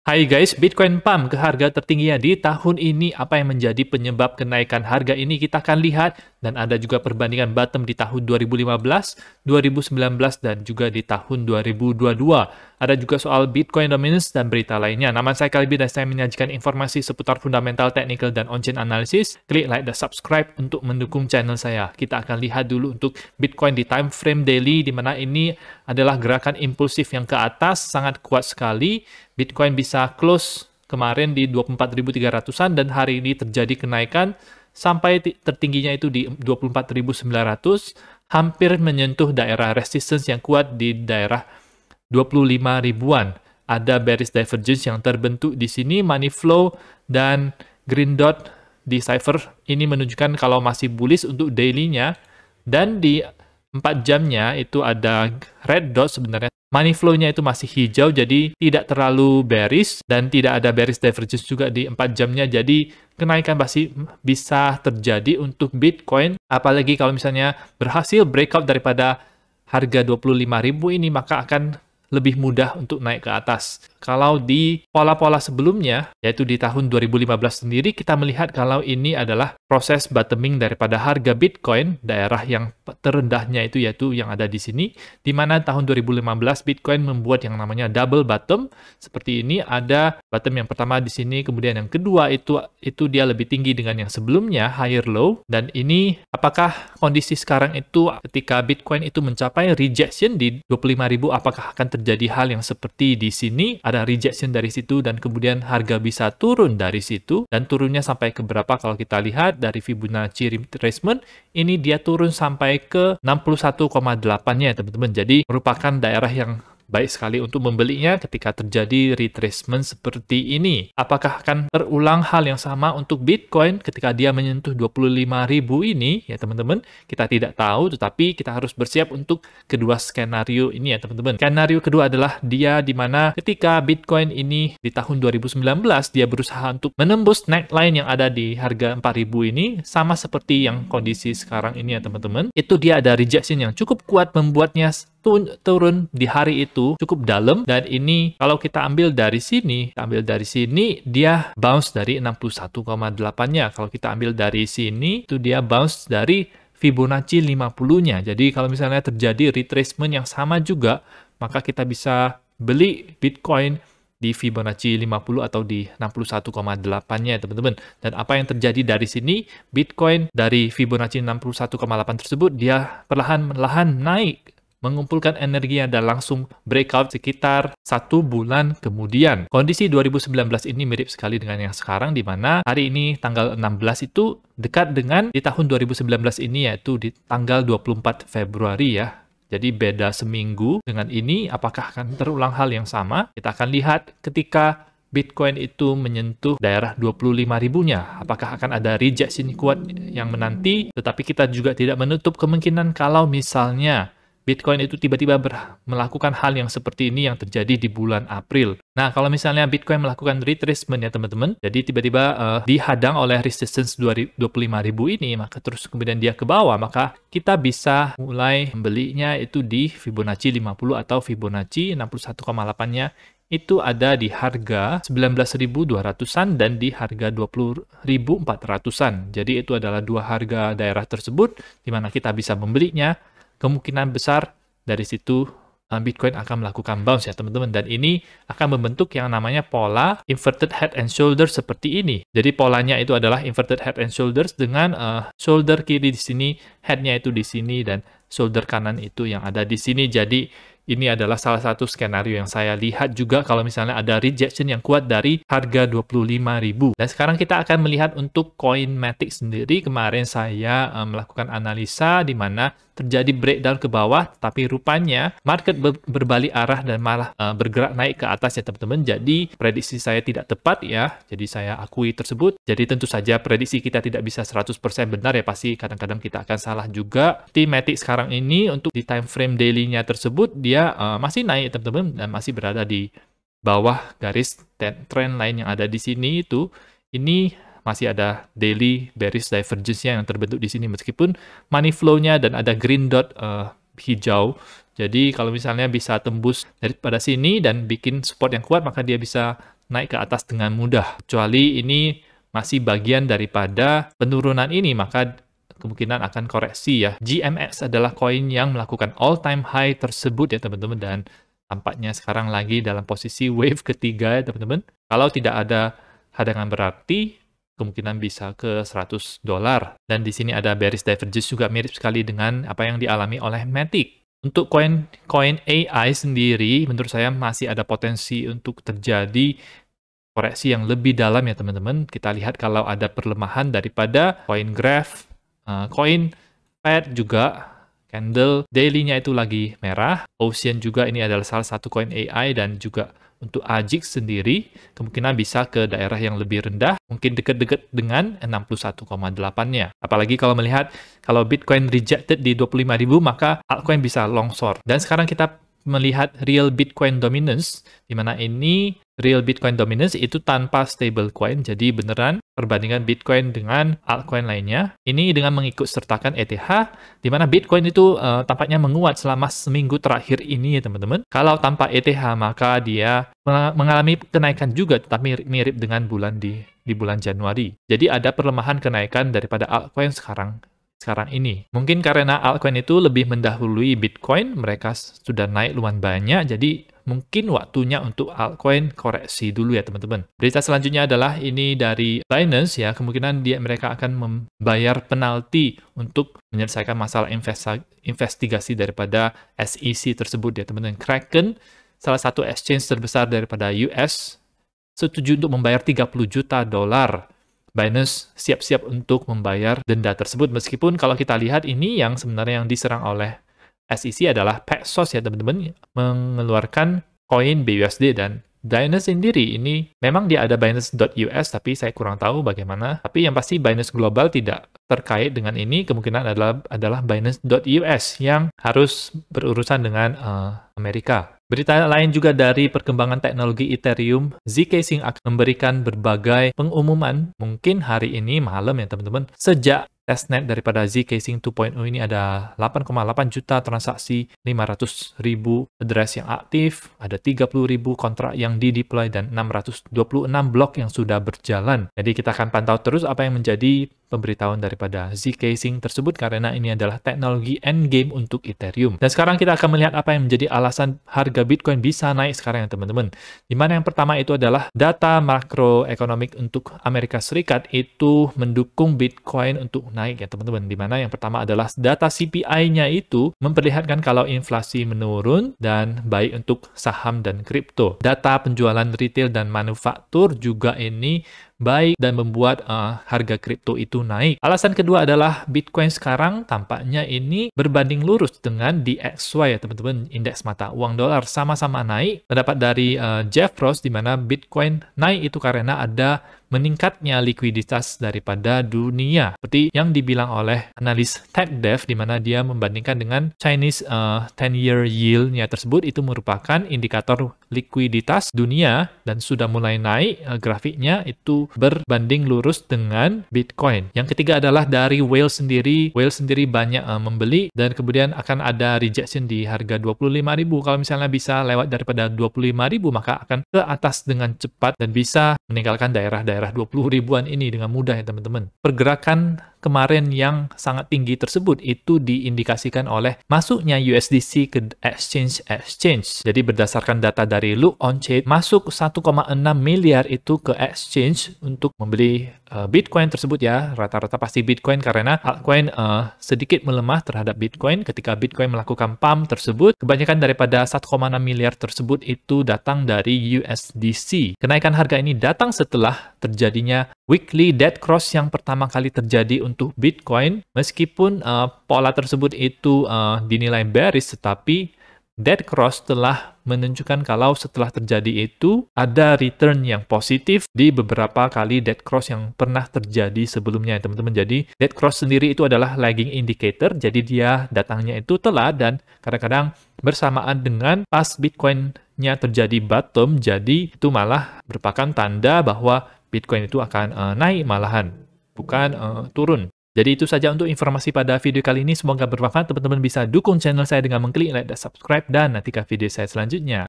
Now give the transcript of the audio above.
Hai guys, Bitcoin pump ke harga tertingginya di tahun ini. Apa yang menjadi penyebab kenaikan harga ini kita akan lihat. Dan ada juga perbandingan bottom di tahun 2015, 2019, dan juga di tahun 2022. Ada juga soal Bitcoin dominance dan berita lainnya. Nama saya Kalbi dan saya menyajikan informasi seputar fundamental, technical, dan on-chain analysis. Klik like dan subscribe untuk mendukung channel saya. Kita akan lihat dulu untuk Bitcoin di time frame daily, di mana ini adalah gerakan impulsif yang ke atas, sangat kuat sekali. Bitcoin bisa close kemarin di 24.300-an dan hari ini terjadi kenaikan sampai tertingginya itu di 24.900, hampir menyentuh daerah resistance yang kuat di daerah 25 ribuan. Ada bearish divergence yang terbentuk di sini, money flow dan green dot di cipher ini menunjukkan kalau masih bullish untuk daily-nya, dan di 4 jamnya itu ada red dot sebenarnya. Money flow-nya itu masih hijau, jadi tidak terlalu bearish, dan tidak ada bearish divergence juga di 4 jamnya, jadi kenaikan pasti bisa terjadi untuk Bitcoin, apalagi kalau misalnya berhasil breakout daripada harga 25.000 ini, maka akan lebih mudah untuk naik ke atas. Kalau di pola-pola sebelumnya, yaitu di tahun 2015 sendiri, kita melihat kalau ini adalah proses bottoming daripada harga Bitcoin, daerah yang terendahnya itu yaitu yang ada di sini, di mana tahun 2015 Bitcoin membuat yang namanya double bottom, seperti ini. Ada bottom yang pertama di sini, kemudian yang kedua itu dia lebih tinggi dengan yang sebelumnya, higher low, dan ini apakah kondisi sekarang itu ketika Bitcoin itu mencapai rejection di 25.000, apakah akan terjadi hal yang seperti di sini, ada rejection dari situ dan kemudian harga bisa turun dari situ, dan turunnya sampai ke berapa kalau kita lihat dari Fibonacci retracement, ini dia turun sampai ke 61,8-nya teman-teman. Jadi merupakan daerah yang baik sekali untuk membelinya ketika terjadi retracement seperti ini. Apakah akan terulang hal yang sama untuk Bitcoin ketika dia menyentuh 25.000 ini? Ya teman-teman, kita tidak tahu, tetapi kita harus bersiap untuk kedua skenario ini ya teman-teman. Skenario kedua adalah dia di mana ketika Bitcoin ini di tahun 2019 dia berusaha untuk menembus neckline yang ada di harga 4.000 ini, sama seperti yang kondisi sekarang ini ya teman-teman. Itu dia ada rejection yang cukup kuat membuatnya turun di hari itu cukup dalam, dan ini kalau kita ambil dari sini, dia bounce dari 61,8-nya. Kalau kita ambil dari sini, itu dia bounce dari Fibonacci 50-nya. Jadi kalau misalnya terjadi retracement yang sama juga, maka kita bisa beli Bitcoin di Fibonacci 50 atau di 61,8-nya teman-teman. Dan apa yang terjadi dari sini, Bitcoin dari Fibonacci 61,8 tersebut dia perlahan-lahan naik, mengumpulkan energinya dan langsung breakout sekitar 1 bulan kemudian. Kondisi 2019 ini mirip sekali dengan yang sekarang, di mana hari ini tanggal 16 itu dekat dengan di tahun 2019 ini, yaitu di tanggal 24 Februari ya. Jadi beda seminggu dengan ini. Apakah akan terulang hal yang sama? Kita akan lihat ketika Bitcoin itu menyentuh daerah 25.000-nya. Apakah akan ada rejection kuat yang menanti? Tetapi kita juga tidak menutup kemungkinan kalau misalnya Bitcoin itu tiba-tiba melakukan hal yang seperti ini yang terjadi di bulan April. Nah, kalau misalnya Bitcoin melakukan retracement ya teman-teman, jadi tiba-tiba dihadang oleh resistance 25.000 ini, maka terus kemudian dia ke bawah, maka kita bisa mulai membelinya itu di Fibonacci 50 atau Fibonacci 61,8-nya. Itu ada di harga 19.200-an dan di harga 20.400-an. Jadi itu adalah dua harga daerah tersebut di mana kita bisa membelinya. Kemungkinan besar dari situ Bitcoin akan melakukan bounce ya teman-teman, dan ini akan membentuk yang namanya pola inverted head and shoulders seperti ini. Jadi polanya itu adalah inverted head and shoulders dengan shoulder kiri di sini, headnya itu di sini, dan shoulder kanan itu yang ada di sini. Jadi ini adalah salah satu skenario yang saya lihat juga kalau misalnya ada rejection yang kuat dari harga 25.000. Dan sekarang kita akan melihat untuk Coinmatic sendiri. Kemarin saya melakukan analisa di mana terjadi breakdown ke bawah, tapi rupanya market berbalik arah dan malah bergerak naik ke atas ya teman-teman. Jadi prediksi saya tidak tepat ya, jadi saya akui tersebut. Jadi tentu saja prediksi kita tidak bisa 100% benar ya, pasti kadang-kadang kita akan salah juga. Matic sekarang ini untuk di time frame daily-nya tersebut dia masih naik teman-teman, dan masih berada di bawah garis trend line yang ada di sini itu. Ini masih ada daily bearish divergence-nya yang terbentuk di sini meskipun money flow-nya dan ada green dot hijau. Jadi kalau misalnya bisa tembus daripada sini dan bikin support yang kuat, maka dia bisa naik ke atas dengan mudah. Kecuali ini masih bagian daripada penurunan ini, maka kemungkinan akan koreksi ya. GMX adalah koin yang melakukan all time high tersebut ya teman-teman, dan tampaknya sekarang lagi dalam posisi wave ketiga ya teman-teman. Kalau tidak ada hadangan berarti, kemungkinan bisa ke $100. Dan di sini ada bearish divergence juga mirip sekali dengan apa yang dialami oleh Matic. Untuk koin AI sendiri, menurut saya masih ada potensi untuk terjadi koreksi yang lebih dalam ya teman-teman. Kita lihat kalau ada perlemahan daripada koin Graph, koin Pad juga, candle daily-nya itu lagi merah. Ocean juga ini adalah salah satu koin AI, dan juga untuk AJIX sendiri kemungkinan bisa ke daerah yang lebih rendah, mungkin dekat-dekat dengan 61,8-nya. Apalagi kalau melihat kalau Bitcoin rejected di 25.000, maka altcoin bisa longsor. Dan sekarang kita melihat real Bitcoin dominance, di mana ini real Bitcoin dominance itu tanpa stablecoin, jadi beneran perbandingan Bitcoin dengan altcoin lainnya. Ini dengan mengikut sertakan ETH, di mana Bitcoin itu tampaknya menguat selama seminggu terakhir ini ya teman-teman. Kalau tanpa ETH maka dia mengalami kenaikan juga, tetapi mirip dengan di bulan Januari. Jadi ada perlemahan kenaikan daripada altcoin sekarang ini. Mungkin karena altcoin itu lebih mendahului Bitcoin, mereka sudah naik lumayan banyak, jadi mungkin waktunya untuk altcoin koreksi dulu ya teman-teman. Berita selanjutnya adalah ini dari Binance ya, kemungkinan mereka akan membayar penalti untuk menyelesaikan masalah investigasi daripada SEC tersebut ya teman-teman. Kraken, salah satu exchange terbesar daripada US, setuju untuk membayar $30 juta. Binance siap-siap untuk membayar denda tersebut, meskipun kalau kita lihat ini yang sebenarnya yang diserang oleh SEC adalah Paxos ya teman-teman, mengeluarkan koin BUSD, dan Binance sendiri ini memang dia ada Binance.US, tapi saya kurang tahu bagaimana. Tapi yang pasti Binance Global tidak terkait dengan ini, kemungkinan adalah Binance.US yang harus berurusan dengan Amerika. Berita lain juga dari perkembangan teknologi Ethereum, ZK Sync akan memberikan berbagai pengumuman mungkin hari ini malam ya teman-teman. Sejak testnet daripada ZK Sync 2.0 ini ada 8,8 juta transaksi, 500.000 address yang aktif, ada 30.000 kontrak yang di-deploy, dan 626 blok yang sudah berjalan. Jadi kita akan pantau terus apa yang menjadi pemberitahuan daripada ZK Sync tersebut, karena ini adalah teknologi endgame untuk Ethereum. Dan sekarang kita akan melihat apa yang menjadi alasan harga Bitcoin bisa naik sekarang ya teman-teman. Dimana yang pertama itu adalah data makroekonomik untuk Amerika Serikat itu mendukung Bitcoin untuk naik ya teman-teman. Dimana yang pertama adalah data CPI-nya itu memperlihatkan kalau inflasi menurun dan baik untuk saham dan kripto. Data penjualan retail dan manufaktur juga ini baik dan membuat harga kripto itu naik. Alasan kedua adalah Bitcoin sekarang tampaknya ini berbanding lurus dengan DXY ya teman-teman, indeks mata uang dolar sama-sama naik. Pendapat dari Jeff Ross di mana Bitcoin naik itu karena ada meningkatnya likuiditas daripada dunia. Seperti yang dibilang oleh analis TechDev, di mana dia membandingkan dengan Chinese 10-year yield-nya tersebut, itu merupakan indikator likuiditas dunia dan sudah mulai naik grafiknya itu berbanding lurus dengan Bitcoin. Yang ketiga adalah dari Whale sendiri. Whale sendiri banyak membeli dan kemudian akan ada rejection di harga 25.000. Kalau misalnya bisa lewat daripada 25.000 maka akan ke atas dengan cepat dan bisa meninggalkan daerah 20 ribuan ini dengan mudah ya teman-teman. Pergerakan kemarin yang sangat tinggi tersebut itu diindikasikan oleh masuknya USDC ke exchange. Jadi berdasarkan data dari Look On Chain, masuk 1,6 miliar itu ke exchange untuk membeli Bitcoin tersebut ya. Rata-rata pasti Bitcoin karena altcoin sedikit melemah terhadap Bitcoin. Ketika Bitcoin melakukan pump tersebut, kebanyakan daripada 1,6 miliar tersebut itu datang dari USDC. Kenaikan harga ini datang setelah terjadinya weekly dead cross yang pertama kali terjadi untuk Bitcoin. Meskipun pola tersebut itu dinilai bearish, tetapi dead cross telah menunjukkan kalau setelah terjadi itu ada return yang positif di beberapa kali dead cross yang pernah terjadi sebelumnya teman-teman. Jadi dead cross sendiri itu adalah lagging indicator, jadi dia datangnya itu telat dan kadang-kadang bersamaan dengan pas Bitcoin-nya terjadi bottom, jadi itu malah merupakan tanda bahwa Bitcoin itu akan naik malahan, bukan turun. Jadi itu saja untuk informasi pada video kali ini. Semoga bermanfaat. Teman-teman bisa dukung channel saya dengan mengklik like dan subscribe, dan nantikan video saya selanjutnya.